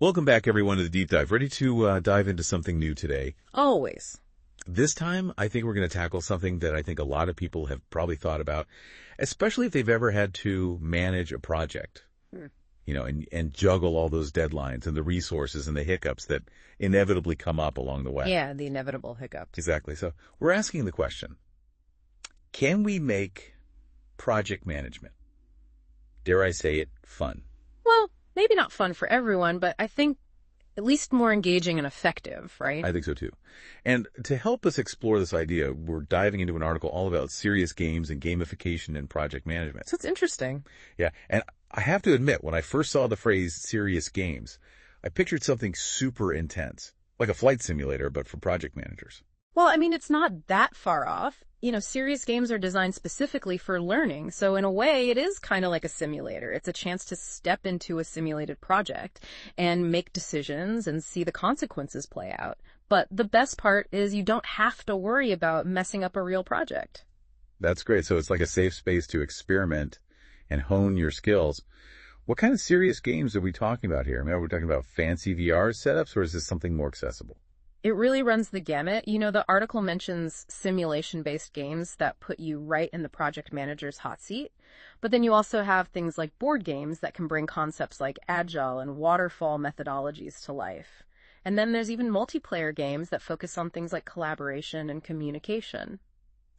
Welcome back, everyone, to the Deep Dive. Ready to dive into something new today. Always. This time, I think we're going to tackle something that I think a lot of people have probably thought about, especially if they've ever had to manage a project, and juggle all those deadlines and the resources and the hiccups that inevitably come up along the way. Yeah, the inevitable hiccups. Exactly. So we're asking the question, can we make project management, dare I say it, fun? Well, maybe not fun for everyone, but I think at least more engaging and effective, right? I think so too. And to help us explore this idea, we're diving into an article all about serious games and gamification in project management. So it's interesting. Yeah. And I have to admit, when I first saw the phrase serious games, I pictured something super intense, like a flight simulator, but for project managers. Well, I mean, it's not that far off. Serious games are designed specifically for learning. So in a way, it is kind of like a simulator. It's a chance to step into a simulated project and make decisions and see the consequences play out. But the best part is you don't have to worry about messing up a real project. That's great. So it's like a safe space to experiment and hone your skills. What kind of serious games are we talking about here? I mean, are we talking about fancy VR setups, or is this something more accessible? It really runs the gamut. The article mentions simulation-based games that put you right in the project manager's hot seat. But then you also have things like board games that can bring concepts like agile and waterfall methodologies to life. And then there's even multiplayer games that focus on things like collaboration and communication.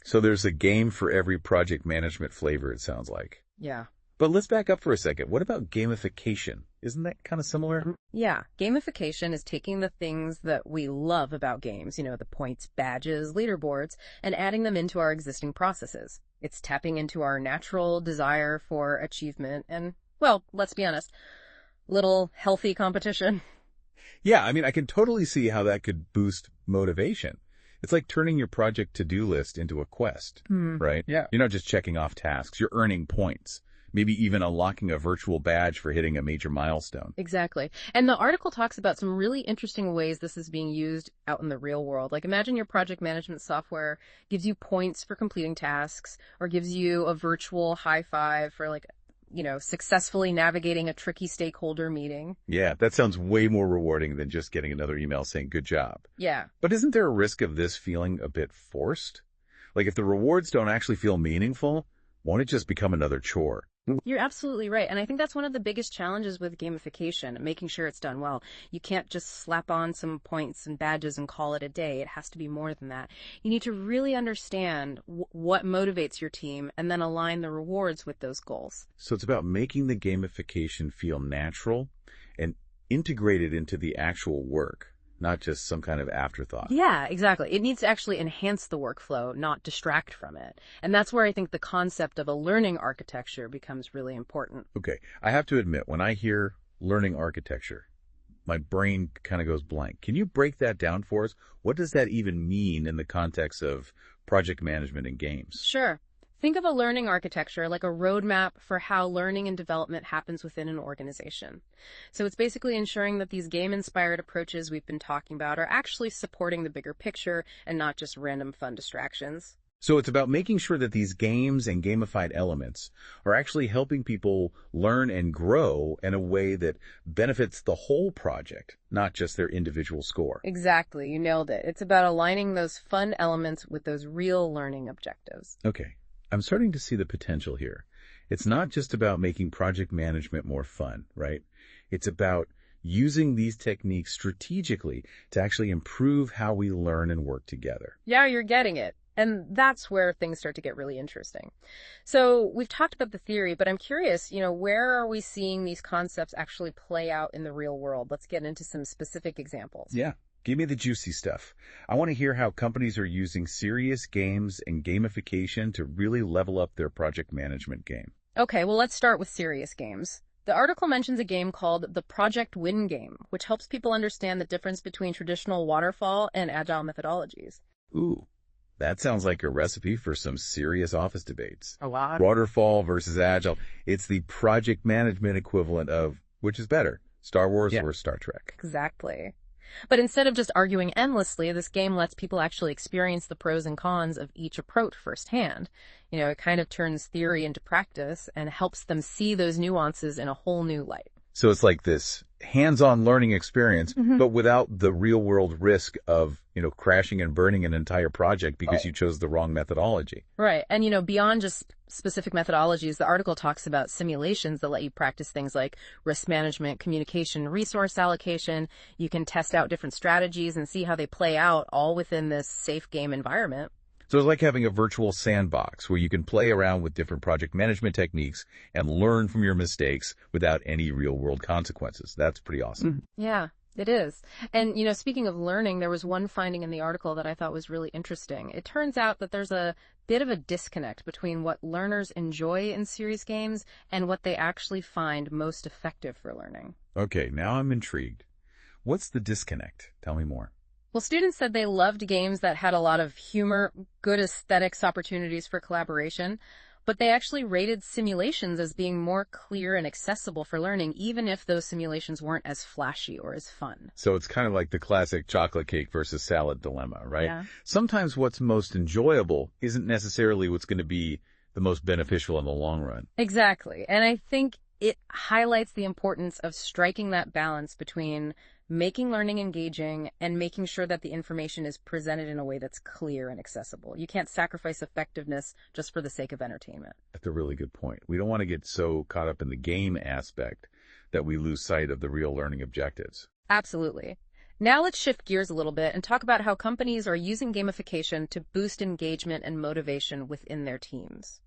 So there's a game for every project management flavor, it sounds like. Yeah. But let's back up for a second. What about gamification? Isn't that kind of similar? Yeah. Gamification is taking the things that we love about games, the points, badges, leaderboards, and adding them into our existing processes. It's tapping into our natural desire for achievement and, well, let's be honest, little healthy competition. Yeah, I mean, I can totally see how that could boost motivation. It's like turning your project to-do list into a quest, right? Yeah. You're not just checking off tasks, you're earning points. Maybe even unlocking a virtual badge for hitting a major milestone. Exactly. And the article talks about some really interesting ways this is being used out in the real world. Like, imagine your project management software gives you points for completing tasks, or gives you a virtual high five for successfully navigating a tricky stakeholder meeting. Yeah, that sounds way more rewarding than just getting another email saying good job. Yeah. But isn't there a risk of this feeling a bit forced? Like, if the rewards don't actually feel meaningful, won't it just become another chore? You're absolutely right. And I think that's one of the biggest challenges with gamification, making sure it's done well. You can't just slap on some points and badges and call it a day. It has to be more than that. You need to really understand what motivates your team and then align the rewards with those goals. So it's about making the gamification feel natural and integrated into the actual work, not just some kind of afterthought. Yeah, exactly. It needs to actually enhance the workflow, not distract from it. And that's where I think the concept of a learning architecture becomes really important. Okay, I have to admit, when I hear learning architecture, my brain kind of goes blank. Can you break that down for us? What does that even mean in the context of project management and games? Sure. Think of a learning architecture like a roadmap for how learning and development happens within an organization. So it's basically ensuring that these game-inspired approaches we've been talking about are actually supporting the bigger picture and not just random fun distractions. So it's about making sure that these games and gamified elements are actually helping people learn and grow in a way that benefits the whole project, not just their individual score. Exactly. You nailed it. It's about aligning those fun elements with those real learning objectives. Okay. I'm starting to see the potential here. It's not just about making project management more fun, right? It's about using these techniques strategically to actually improve how we learn and work together. Yeah, you're getting it. And that's where things start to get really interesting. So we've talked about the theory, but I'm curious, where are we seeing these concepts actually play out in the real world? Let's get into some specific examples. Yeah. Give me the juicy stuff. I want to hear how companies are using serious games and gamification to really level up their project management game. Okay, well, let's start with serious games. The article mentions a game called the Project Win Game, which helps people understand the difference between traditional waterfall and agile methodologies. Ooh, that sounds like a recipe for some serious office debates. A lot. Waterfall versus agile. It's the project management equivalent of, which is better, Star Wars or Star Trek? Exactly. But instead of just arguing endlessly, this game lets people actually experience the pros and cons of each approach firsthand. It kind of turns theory into practice and helps them see those nuances in a whole new light. So it's like this hands-on learning experience, but without the real-world risk of, crashing and burning an entire project because you chose the wrong methodology. Right. And, beyond just specific methodologies, the article talks about simulations that let you practice things like risk management, communication, resource allocation. You can test out different strategies and see how they play out all within this safe game environment. So it's like having a virtual sandbox where you can play around with different project management techniques and learn from your mistakes without any real-world consequences. That's pretty awesome. Yeah, it is. And, speaking of learning, there was one finding in the article that I thought was really interesting. It turns out that there's a bit of a disconnect between what learners enjoy in serious games and what they actually find most effective for learning. Okay, now I'm intrigued. What's the disconnect? Tell me more. Well, students said they loved games that had a lot of humor, good aesthetics, opportunities for collaboration, but they actually rated simulations as being more clear and accessible for learning, even if those simulations weren't as flashy or as fun. So it's kind of like the classic chocolate cake versus salad dilemma, right? Yeah. Sometimes what's most enjoyable isn't necessarily what's going to be the most beneficial in the long run. Exactly. And I think it highlights the importance of striking that balance between making learning engaging and making sure that the information is presented in a way that's clear and accessible. You can't sacrifice effectiveness just for the sake of entertainment. That's a really good point. We don't want to get so caught up in the game aspect that we lose sight of the real learning objectives. Absolutely. Now let's shift gears a little bit and talk about how companies are using gamification to boost engagement and motivation within their teams.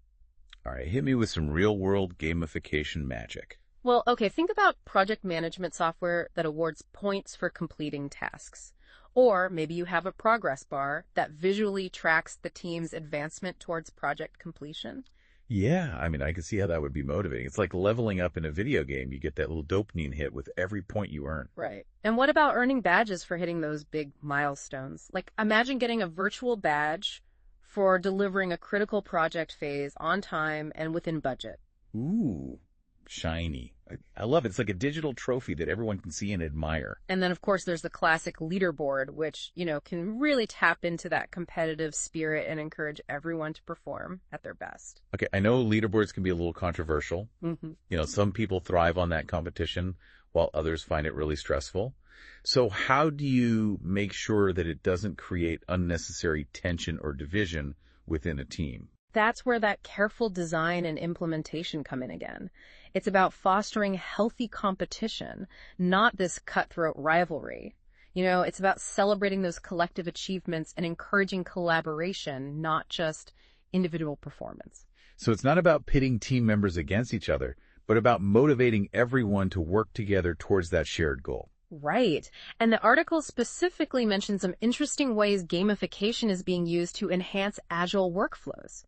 All right, hit me with some real-world gamification magic. Well, okay, think about project management software that awards points for completing tasks. Or maybe you have a progress bar that visually tracks the team's advancement towards project completion. Yeah, I can see how that would be motivating. It's like leveling up in a video game. You get that little dopamine hit with every point you earn. Right. And what about earning badges for hitting those big milestones? Like, imagine getting a virtual badge for delivering a critical project phase on time and within budget. Ooh, shiny. I love it. It's like a digital trophy that everyone can see and admire. And then, of course, there's the classic leaderboard, which, can really tap into that competitive spirit and encourage everyone to perform at their best. Okay, I know leaderboards can be a little controversial. Mm-hmm. Some people thrive on that competition while others find it really stressful. So how do you make sure that it doesn't create unnecessary tension or division within a team? That's where that careful design and implementation come in again. It's about fostering healthy competition, not this cutthroat rivalry. It's about celebrating those collective achievements and encouraging collaboration, not just individual performance. So it's not about pitting team members against each other, but about motivating everyone to work together towards that shared goal. Right. And the article specifically mentions some interesting ways gamification is being used to enhance agile workflows.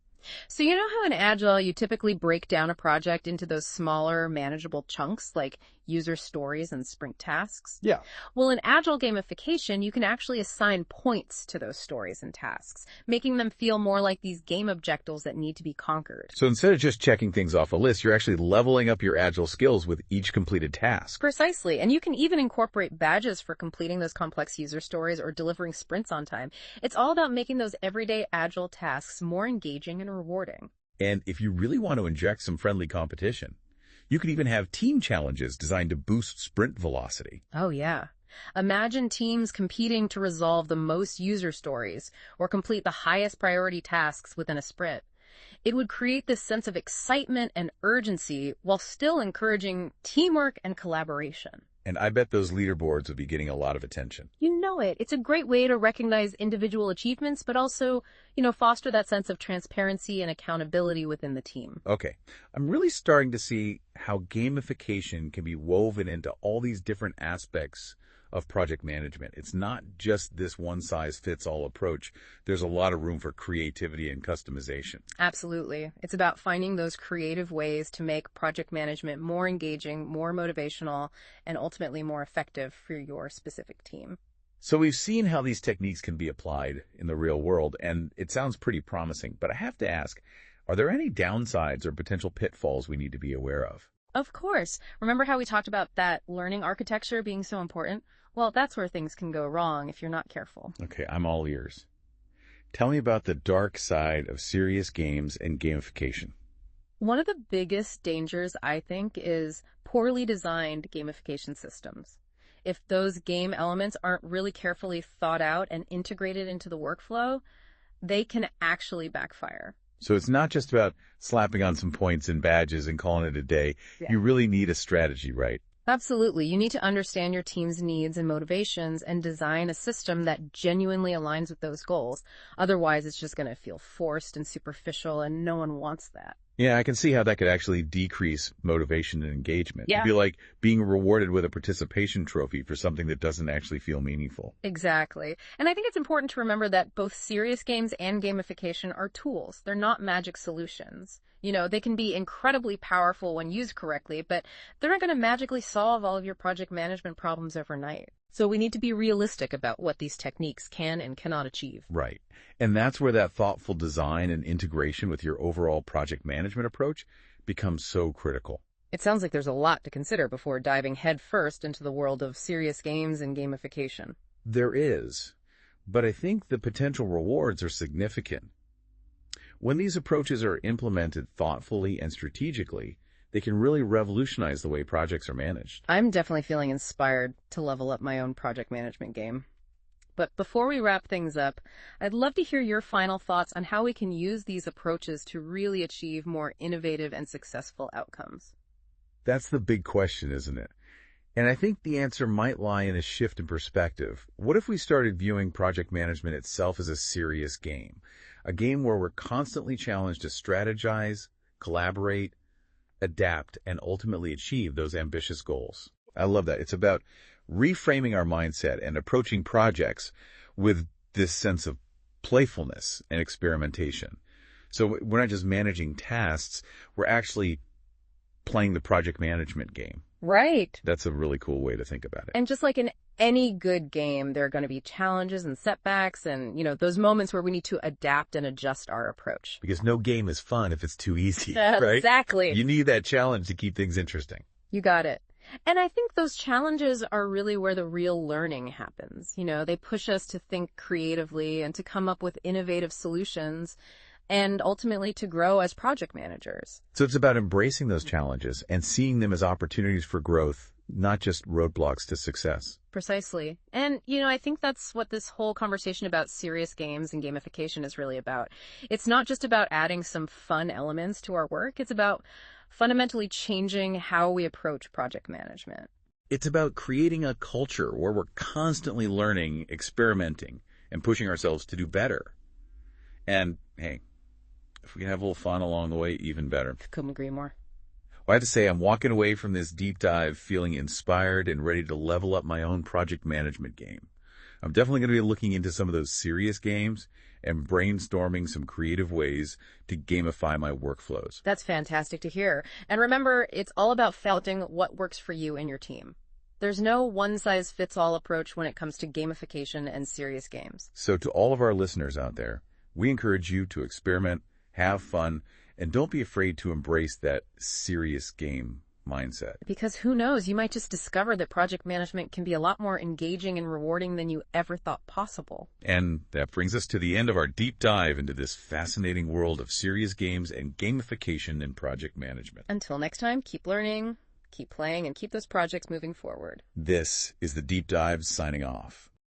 So you know how in Agile you typically break down a project into those smaller, manageable chunks like user stories and sprint tasks? Yeah. Well, in Agile gamification, you can actually assign points to those stories and tasks, making them feel more like these game objectives that need to be conquered. So instead of just checking things off a list, you're actually leveling up your Agile skills with each completed task. Precisely. And you can even incorporate badges for completing those complex user stories or delivering sprints on time. It's all about making those everyday Agile tasks more engaging and rewarding. And if you really want to inject some friendly competition, you could even have team challenges designed to boost sprint velocity. Oh, yeah. Imagine teams competing to resolve the most user stories or complete the highest priority tasks within a sprint. It would create this sense of excitement and urgency while still encouraging teamwork and collaboration. And I bet those leaderboards would be getting a lot of attention. You know it. It's a great way to recognize individual achievements, but also, foster that sense of transparency and accountability within the team. Okay. I'm really starting to see how gamification can be woven into all these different aspects of project management. It's not just this one-size-fits-all approach. There's a lot of room for creativity and customization. Absolutely. It's about finding those creative ways to make project management more engaging, more motivational, and ultimately more effective for your specific team. So we've seen how these techniques can be applied in the real world, and it sounds pretty promising. But I have to ask, are there any downsides or potential pitfalls we need to be aware of? Of course. Remember how we talked about that learning architecture being so important? Well, that's where things can go wrong if you're not careful. Okay, I'm all ears. Tell me about the dark side of serious games and gamification. One of the biggest dangers, I think, is poorly designed gamification systems. If those game elements aren't really carefully thought out and integrated into the workflow, they can actually backfire. So it's not just about slapping on some points and badges and calling it a day. Yeah. You really need a strategy, right? Absolutely. You need to understand your team's needs and motivations and design a system that genuinely aligns with those goals. Otherwise, it's just going to feel forced and superficial, and no one wants that. Yeah, I can see how that could actually decrease motivation and engagement. Yeah. It'd be like being rewarded with a participation trophy for something that doesn't actually feel meaningful. Exactly. And I think it's important to remember that both serious games and gamification are tools. They're not magic solutions. They can be incredibly powerful when used correctly, but they're not going to magically solve all of your project management problems overnight. So we need to be realistic about what these techniques can and cannot achieve. Right. And that's where that thoughtful design and integration with your overall project management approach becomes so critical. It sounds like there's a lot to consider before diving headfirst into the world of serious games and gamification. There is, but I think the potential rewards are significant. When these approaches are implemented thoughtfully and strategically, they can really revolutionize the way projects are managed. I'm definitely feeling inspired to level up my own project management game. But before we wrap things up, I'd love to hear your final thoughts on how we can use these approaches to really achieve more innovative and successful outcomes. That's the big question, isn't it? And I think the answer might lie in a shift in perspective. What if we started viewing project management itself as a serious game? A game where we're constantly challenged to strategize, collaborate, adapt, and ultimately achieve those ambitious goals. I love that. It's about reframing our mindset and approaching projects with this sense of playfulness and experimentation. So we're not just managing tasks, we're actually playing the project management game. Right. That's a really cool way to think about it. And just like in any good game, there are going to be challenges and setbacks and, those moments where we need to adapt and adjust our approach. Because no game is fun if it's too easy, right? Exactly. You need that challenge to keep things interesting. You got it. And I think those challenges are really where the real learning happens. They push us to think creatively and to come up with innovative solutions and ultimately to grow as project managers. So it's about embracing those challenges and seeing them as opportunities for growth, not just roadblocks to success. Precisely. And, I think that's what this whole conversation about serious games and gamification is really about. It's not just about adding some fun elements to our work. It's about fundamentally changing how we approach project management. It's about creating a culture where we're constantly learning, experimenting, and pushing ourselves to do better. And, hey, if we can have a little fun along the way, even better. Couldn't agree more. Well, I have to say, I'm walking away from this deep dive feeling inspired and ready to level up my own project management game. I'm definitely going to be looking into some of those serious games and brainstorming some creative ways to gamify my workflows. That's fantastic to hear. And remember, it's all about finding what works for you and your team. There's no one-size-fits-all approach when it comes to gamification and serious games. So to all of our listeners out there, we encourage you to experiment, have fun, and don't be afraid to embrace that serious game mindset. Because who knows, you might just discover that project management can be a lot more engaging and rewarding than you ever thought possible. And that brings us to the end of our deep dive into this fascinating world of serious games and gamification in project management. Until next time, keep learning, keep playing, and keep those projects moving forward. This is the Deep Dive signing off.